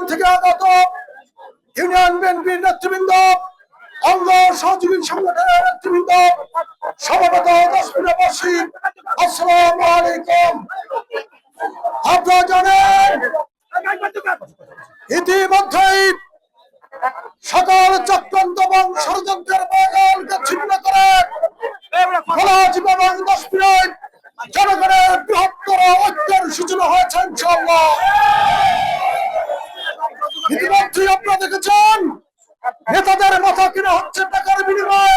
থেকে আগত ইউনিয়ন বিএনপির নেতৃবৃন্দ, অঙ্গ সহযোগী সংগঠনের নেতৃবৃন্দ, সভাপত দশপুরবাসী, আসসালামু আলাইকুম। আপনারা জানেন ইতিমধ্যেই সকল চক্রান্ত এবং ষড়যন্ত্রের বাগানকে ছিন্ন করে কলাজীব এবং দশপুরের জনগণের বৃহত্তর ঐক্যের সূচনা হয়েছে ইনশাআল্লাহ। ইতিমধ্যেই আপনারা দেখেছেন নেতাদের মাথা কিনা হচ্ছে টাকার বিনিময়ে,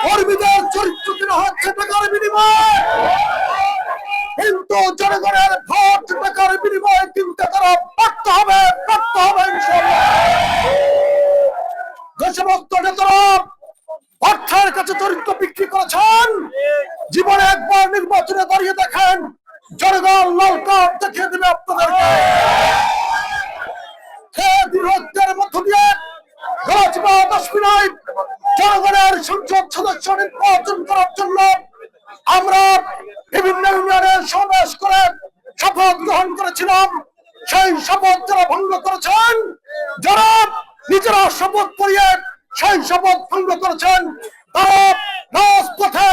কর্মীদের চরিত্র কিনা হচ্ছে টাকার বিনিময়ে, কিন্তু জনগণের ভোট টাকার বিনিময়ে কিনতে তারা পারতে হবে ইনশাআল্লাহ। যে সমস্ত নেতারা অর্থের কাছে চরিত্র বিক্রি করেছেন, জীবনে একবার নির্বাচনে দাঁড়িয়ে দেখেন, জনগণ লাল কার্ড দেখিয়ে দেবে আপনাদেরকে। বিরোধের মধ্য দিয়ে জনগণের সংসদ সদস্য নির্বাচন করার জন্য আমরা বিভিন্ন ইউনিয়নের সমাবেশ করে শপথ গ্রহণ করেছিলাম। সেই শপথ যারা ভঙ্গ করেছেন, যারা নিজেরা শপথ করিয়ে সেই শপথ ভঙ্গ করেছেন, তারা রাজপথে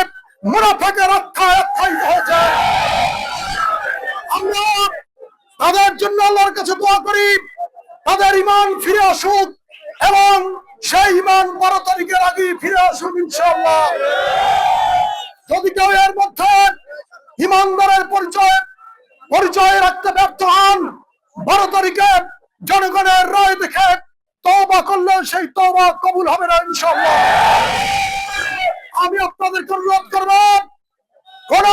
মুনাফেকের আখ্যায়িত হয়েছে। আমরা তাদের জন্য আল্লাহর কাছে দোয়া করি, তাদের ইমান ফিরে আসুক এবং সেই ইমান 12 তারিখের আগে ফিরে আসুক ইনশাআল্লাহ। যদি কেউ এর মধ্যে ইমানদারের পরিচয় রাখতে ব্যর্থ হন, 12 তারিখে জনগণের রায় দেখে তওবা করলে সেই তওবা কবুল হবে না ইনশাআল্লাহ। আমি আপনাদেরকে অনুরোধ করব, কোন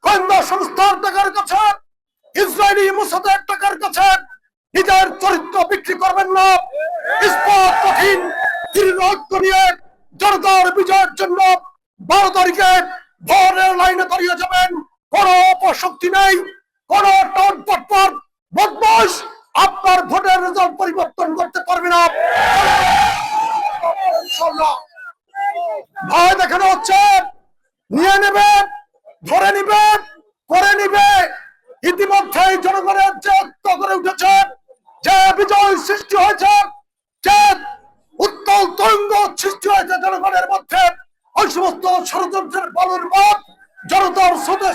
গোয়েন্দা সংস্থার টাকার কাছে, ইসরায়েলি মোসাদের টাকার কাছে নিজের চরিত্র বিক্রি করবেন না। ইস্পাত কঠিন ঐক্য নিয়ে জনতার বিজয়ের জন্য 12 তারিখে ভোটের লাইনে দাঁড়িয়ে যাবেন। কোন অপশক্তি নেই, কোন টনপটপট বদমাশ আপনার ভোটের রেজাল্ট পরিবর্তন করতে পারবে না। ভয় দেখানো হচ্ছে, নিয়ে নেবে, ধরে নিবে, করে নিবে। ইতিমধ্যেই জনগণের যে ঐক্য করে উঠেছে, যে বিজয় সৃষ্টি হয়েছে, যে উত্তল তরঙ্গ সৃষ্টি হয়েছে জনগণের মধ্যে, ওই সমস্ত ষড়যন্ত্রের বালুর পথ জনতার স্বদেশ